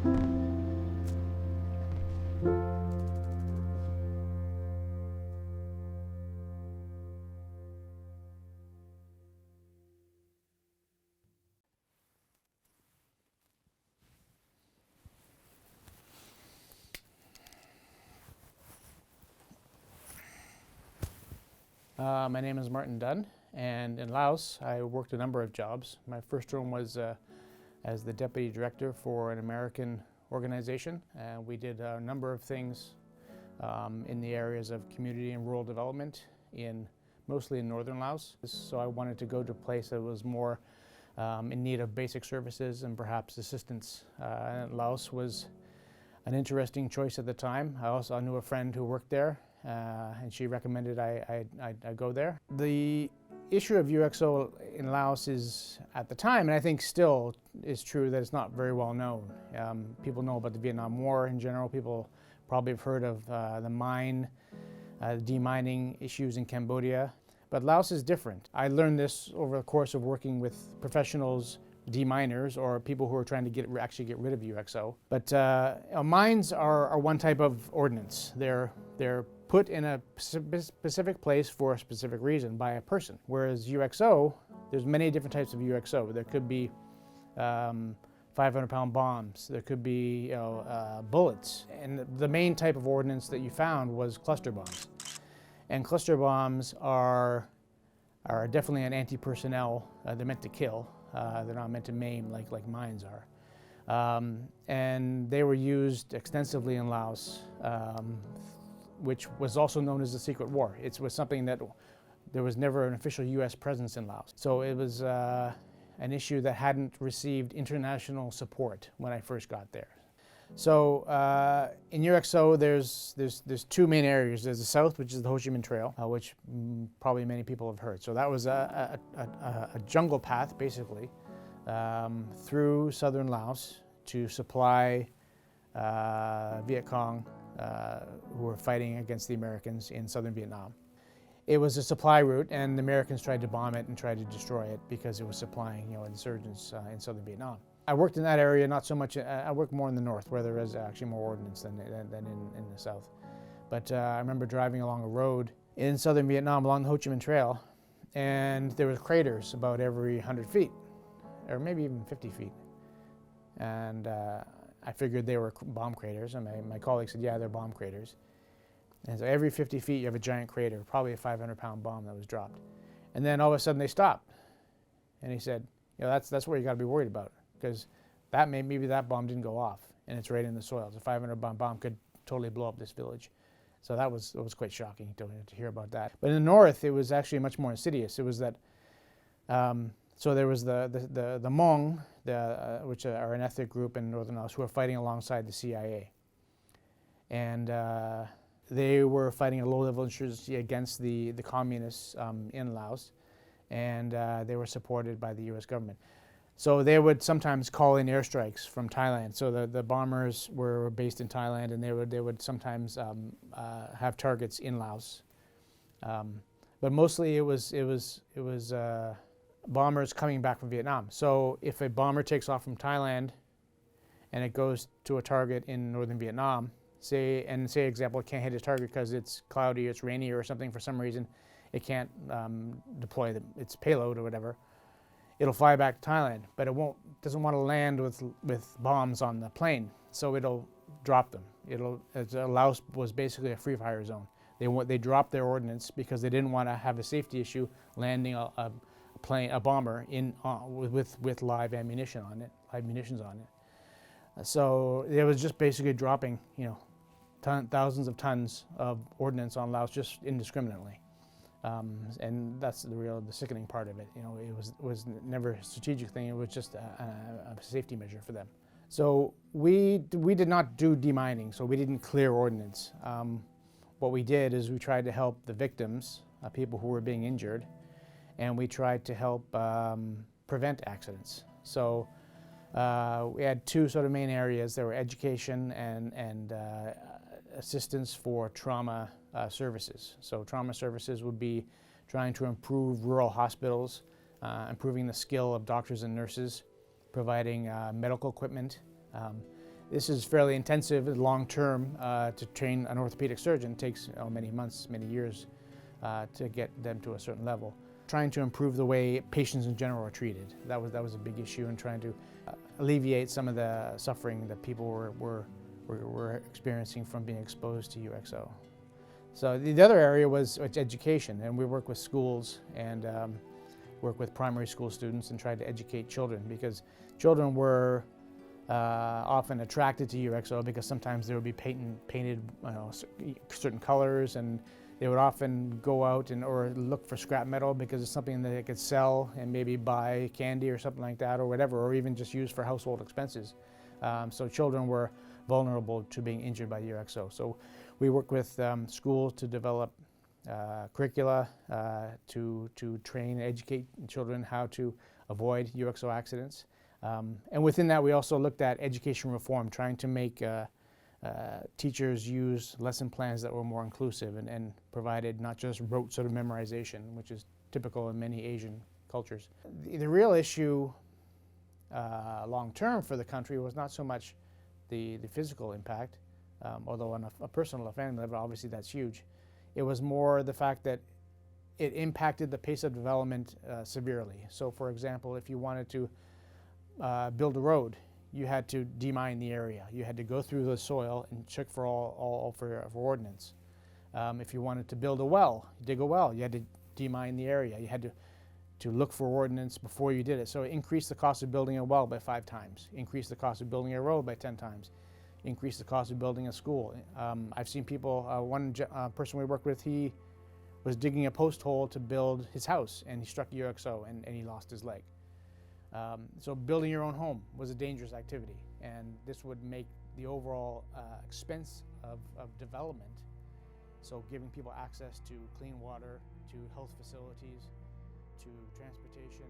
My name is Martin Dunn, and in Laos I worked a number of jobs. My first one was as the deputy director for an American organization. We did a number of things in the areas of community and rural development, mostly in northern Laos. So I wanted to go to a place that was more in need of basic services and perhaps assistance. Laos was an interesting choice at the time. I knew a friend who worked there, and she recommended I go there. The issue of UXO in Laos is, at the time, and I think still is true, that it's not very well known. People know about the Vietnam War in general. People probably have heard of the demining issues in Cambodia. But Laos is different. I learned this over the course of working with professionals, deminers, or people who are trying to actually get rid of UXO. But mines are one type of ordnance. They're put in a specific place for a specific reason by a person. Whereas UXO, there's many different types of UXO. There could be 500-pound bombs. There could be bullets. And the main type of ordnance that you found was cluster bombs. And cluster bombs are definitely an anti-personnel. They're meant to kill. They're not meant to maim like mines are. And they were used extensively in Laos, which was also known as the Secret War. It was something that there was never an official U.S. presence in Laos. So it was an issue that hadn't received international support when I first got there. So in UXO, there's two main areas. There's the south, which is the Ho Chi Minh Trail, which probably many people have heard. So that was a jungle path, basically, through southern Laos to supply Viet Cong, who were fighting against the Americans in southern Vietnam. It was a supply route, and the Americans tried to bomb it and tried to destroy it because it was supplying, insurgents in southern Vietnam. I worked in that area, not so much. I worked more in the north, where there is actually more ordnance than in the south. But I remember driving along a road in southern Vietnam along the Ho Chi Minh Trail, and there were craters about every 100 feet, or maybe even 50 feet. And I figured they were bomb craters, and my colleague said, yeah, they're bomb craters. And so every 50 feet you have a giant crater, probably a 500-pound bomb that was dropped. And then all of a sudden they stopped. And he said, that's what you got to be worried about, because maybe that bomb didn't go off, and it's right in the soil. The 500-pound bomb could totally blow up this village. So it was quite shocking to hear about that. But in the north, it was actually much more insidious. It was that, so there was the Hmong, which are an ethnic group in northern Laos, who were fighting alongside the CIA. And they were fighting a low-level insurgency against the communists in Laos, and they were supported by the U.S. government. So they would sometimes call in airstrikes from Thailand. So the bombers were based in Thailand, and they would sometimes have targets in Laos. But mostly it was bombers coming back from Vietnam. So if a bomber takes off from Thailand and it goes to a target in northern Vietnam, say example, it can't hit its target because it's cloudy, it's rainy, or something for some reason, it can't deploy its payload or whatever. It'll fly back to Thailand, but doesn't want to land with bombs on the plane, so it'll drop them. Laos was basically a free fire zone. They dropped their ordnance because they didn't want to have a safety issue landing a bomber with live ammunition on it. So it was just basically dropping, thousands of tons of ordnance on Laos just indiscriminately. And that's the sickening part of it. It was never a strategic thing. It was just a safety measure for them. So we did not do demining, so we didn't clear ordnance. What we did is we tried to help the victims, people who were being injured, and we tried to help prevent accidents. So we had two sort of main areas. There were education and assistance for trauma services. So trauma services would be trying to improve rural hospitals, improving the skill of doctors and nurses, providing medical equipment. This is fairly intensive and long-term. To train an orthopedic surgeon takes many months, many years to get them to a certain level. Trying to improve the way patients in general are treated. That was a big issue in trying to alleviate some of the suffering that people were experiencing from being exposed to UXO. So the other area was education, and we work with schools and work with primary school students and tried to educate children, because children were often attracted to UXO because sometimes they would be painted certain colors, and they would often go out or look for scrap metal because it's something that they could sell and maybe buy candy or something like that or whatever, or even just use for household expenses. So children were vulnerable to being injured by UXO. So we work with schools to develop curricula to train and educate children how to avoid UXO accidents. And within that, we also looked at education reform, trying to make teachers use lesson plans that were more inclusive and provided not just rote sort of memorization, which is typical in many Asian cultures. The real issue long-term for the country was not so much the physical impact, although on a personal or family level, obviously that's huge. It was more the fact that it impacted the pace of development severely. So for example, if you wanted to build a road, you had to demine the area. You had to go through the soil and check for all for ordnance. If you wanted to build a well, dig a well, you had to demine the area. You had to look for ordnance before you did it. So it increased the cost of building a well by 5 times, increased the cost of building a road by 10 times, increased the cost of building a school. I've seen people, one person we worked with, he was digging a post hole to build his house, and he struck UXO and he lost his leg. So building your own home was a dangerous activity, and this would make the overall expense of development, so giving people access to clean water, to health facilities, to transportation,